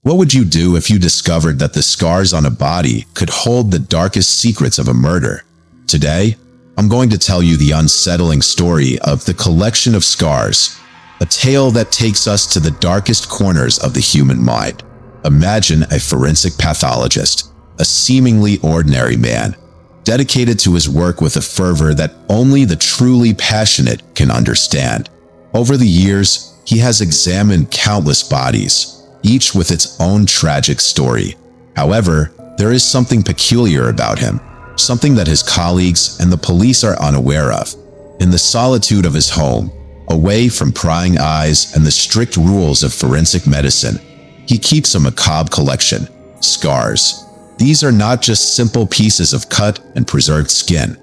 What would you do if you discovered that the scars on a body could hold the darkest secrets of a murder? Today, I'm going to tell you the unsettling story of the collection of scars, a tale that takes us to the darkest corners of the human mind. Imagine a forensic pathologist, a seemingly ordinary man, dedicated to his work with a fervor that only the truly passionate can understand. Over the years, he has examined countless bodies, each with its own tragic story. However, there is something peculiar about him, something that his colleagues and the police are unaware of. In the solitude of his home, away from prying eyes and the strict rules of forensic medicine, he keeps a macabre collection: scars. These are not just simple pieces of cut and preserved skin.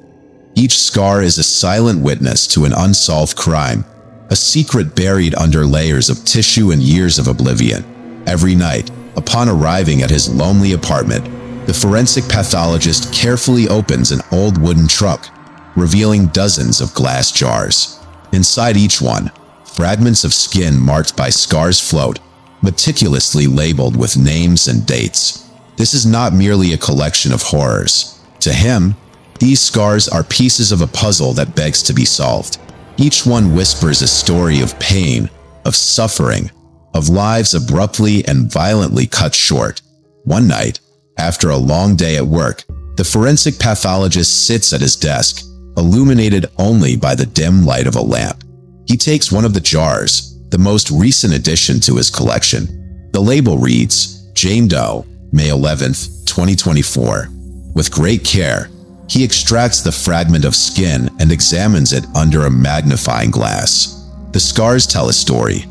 Each scar is a silent witness to an unsolved crime, a secret buried under layers of tissue and years of oblivion. Every night, upon arriving at his lonely apartment, the forensic pathologist carefully opens an old wooden truck, revealing dozens of glass jars. Inside each one, fragments of skin marked by scars float, meticulously labeled with names and dates. This is not merely a collection of horrors. To him, these scars are pieces of a puzzle that begs to be solved. Each one whispers a story of pain, of suffering, of lives abruptly and violently cut short. One night, after a long day at work, the forensic pathologist sits at his desk, illuminated only by the dim light of a lamp. He takes one of the jars, the most recent addition to his collection. The label reads, Jane Doe, May 11th, 2024. With great care, he extracts the fragment of skin and examines it under a magnifying glass. The scars tell a story.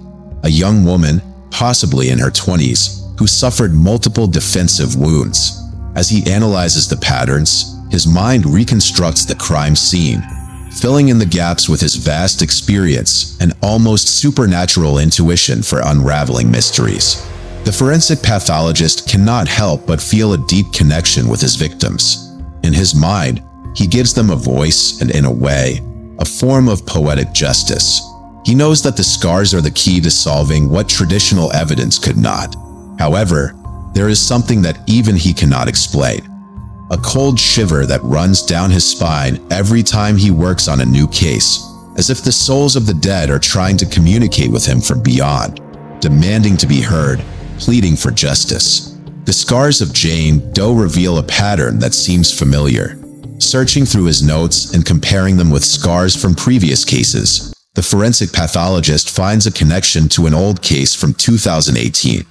A young woman, possibly in her 20s, who suffered multiple defensive wounds. As he analyzes the patterns, his mind reconstructs the crime scene, filling in the gaps with his vast experience and almost supernatural intuition for unraveling mysteries. The forensic pathologist cannot help but feel a deep connection with his victims. In his mind, he gives them a voice and, in a way, a form of poetic justice. He knows that the scars are the key to solving what traditional evidence could not. However, there is something that even he cannot explain. A cold shiver that runs down his spine every time he works on a new case, as if the souls of the dead are trying to communicate with him from beyond, demanding to be heard, pleading for justice. The scars of Jane Doe reveal a pattern that seems familiar. Searching through his notes and comparing them with scars from previous cases, the forensic pathologist finds a connection to an old case from 2018.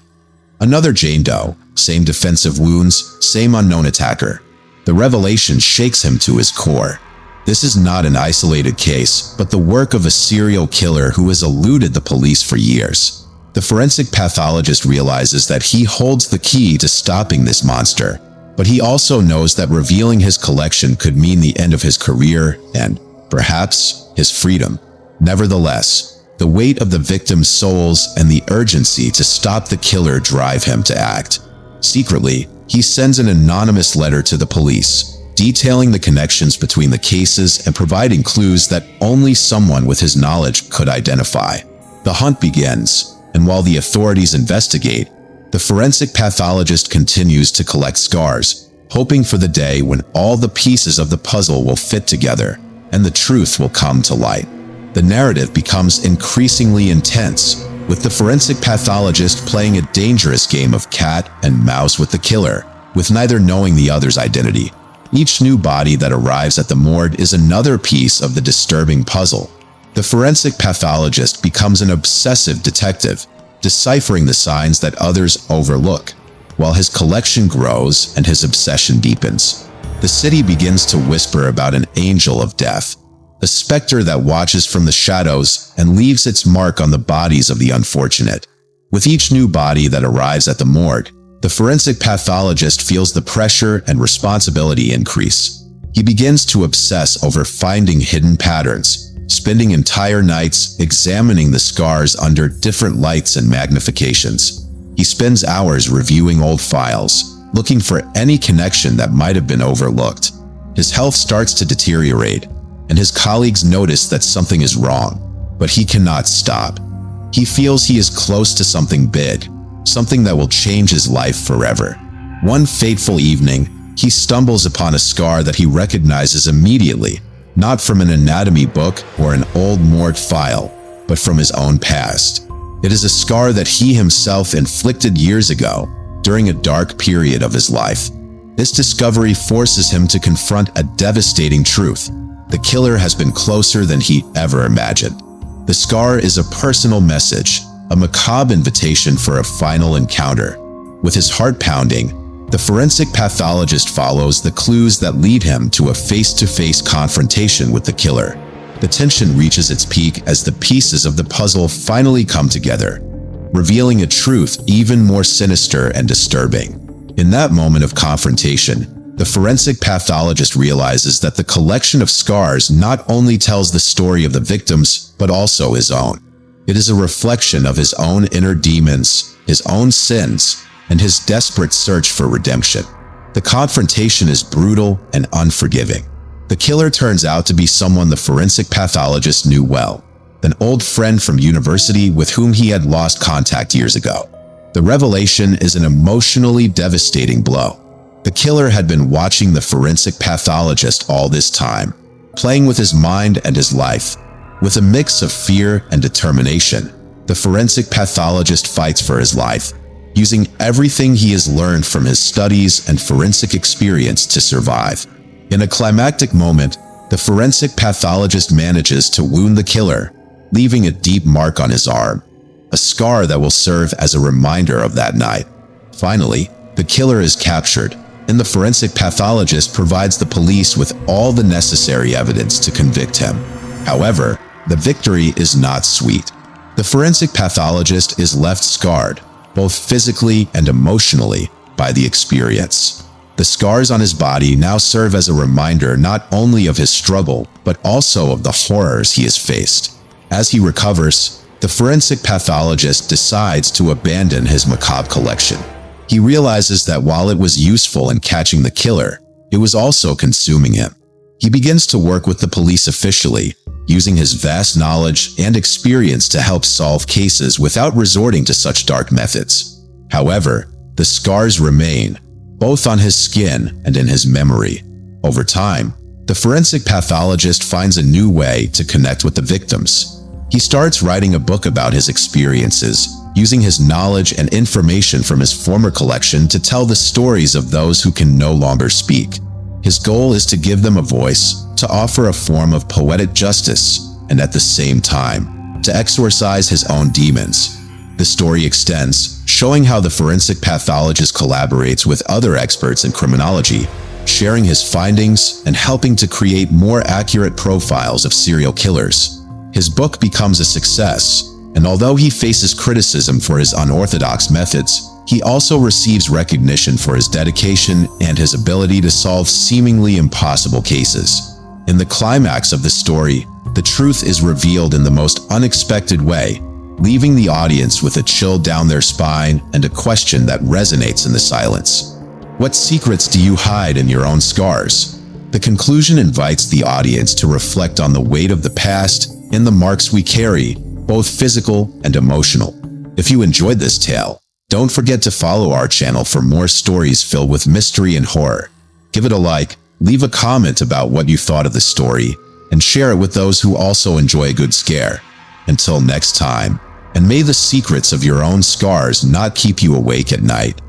Another Jane Doe, same defensive wounds, same unknown attacker. The revelation shakes him to his core. This is not an isolated case, but the work of a serial killer who has eluded the police for years. The forensic pathologist realizes that he holds the key to stopping this monster, but he also knows that revealing his collection could mean the end of his career and, perhaps, his freedom. Nevertheless, the weight of the victims' souls and the urgency to stop the killer drive him to act. Secretly, he sends an anonymous letter to the police, detailing the connections between the cases and providing clues that only someone with his knowledge could identify. The hunt begins, and while the authorities investigate, the forensic pathologist continues to collect scars, hoping for the day when all the pieces of the puzzle will fit together and the truth will come to light. The narrative becomes increasingly intense, with the forensic pathologist playing a dangerous game of cat and mouse with the killer, with neither knowing the other's identity. Each new body that arrives at the morgue is another piece of the disturbing puzzle. The forensic pathologist becomes an obsessive detective, deciphering the signs that others overlook, while his collection grows and his obsession deepens. The city begins to whisper about an angel of death, a specter that watches from the shadows and leaves its mark on the bodies of the unfortunate. With each new body that arrives at the morgue, the forensic pathologist feels the pressure and responsibility increase. He begins to obsess over finding hidden patterns, spending entire nights examining the scars under different lights and magnifications. He spends hours reviewing old files, looking for any connection that might have been overlooked. His health starts to deteriorate, and his colleagues notice that something is wrong, but he cannot stop. He feels he is close to something big, something that will change his life forever. One fateful evening, he stumbles upon a scar that he recognizes immediately, not from an anatomy book or an old morgue file, but from his own past. It is a scar that he himself inflicted years ago, during a dark period of his life. This discovery forces him to confront a devastating truth. The killer has been closer than he ever imagined. The scar is a personal message, a macabre invitation for a final encounter. With his heart pounding, the forensic pathologist follows the clues that lead him to a face-to-face confrontation with the killer. The tension reaches its peak as the pieces of the puzzle finally come together, revealing a truth even more sinister and disturbing. In that moment of confrontation, the forensic pathologist realizes that the collection of scars not only tells the story of the victims, but also his own. It is a reflection of his own inner demons, his own sins, and his desperate search for redemption. The confrontation is brutal and unforgiving. The killer turns out to be someone the forensic pathologist knew well, an old friend from university with whom he had lost contact years ago. The revelation is an emotionally devastating blow. The killer had been watching the forensic pathologist all this time, playing with his mind and his life. With a mix of fear and determination, the forensic pathologist fights for his life, using everything he has learned from his studies and forensic experience to survive. In a climactic moment, the forensic pathologist manages to wound the killer, leaving a deep mark on his arm, a scar that will serve as a reminder of that night. Finally, the killer is captured, and the forensic pathologist provides the police with all the necessary evidence to convict him. However, the victory is not sweet. The forensic pathologist is left scarred, both physically and emotionally, by the experience. The scars on his body now serve as a reminder not only of his struggle, but also of the horrors he has faced. As he recovers, the forensic pathologist decides to abandon his macabre collection. He realizes that while it was useful in catching the killer, it was also consuming him. He begins to work with the police officially, using his vast knowledge and experience to help solve cases without resorting to such dark methods. However, the scars remain, both on his skin and in his memory. Over time, the forensic pathologist finds a new way to connect with the victims. He starts writing a book about his experiences, using his knowledge and information from his former collection to tell the stories of those who can no longer speak. His goal is to give them a voice, to offer a form of poetic justice, and at the same time, to exorcise his own demons. The story extends, showing how the forensic pathologist collaborates with other experts in criminology, sharing his findings and helping to create more accurate profiles of serial killers. His book becomes a success, and although he faces criticism for his unorthodox methods, he also receives recognition for his dedication and his ability to solve seemingly impossible cases. In the climax of the story, the truth is revealed in the most unexpected way, leaving the audience with a chill down their spine and a question that resonates in the silence. What secrets do you hide in your own scars? The conclusion invites the audience to reflect on the weight of the past and the marks we carry, both physical and emotional. If you enjoyed this tale, don't forget to follow our channel for more stories filled with mystery and horror. Give it a like, leave a comment about what you thought of the story, and share it with those who also enjoy a good scare. Until next time, and may the secrets of your own scars not keep you awake at night.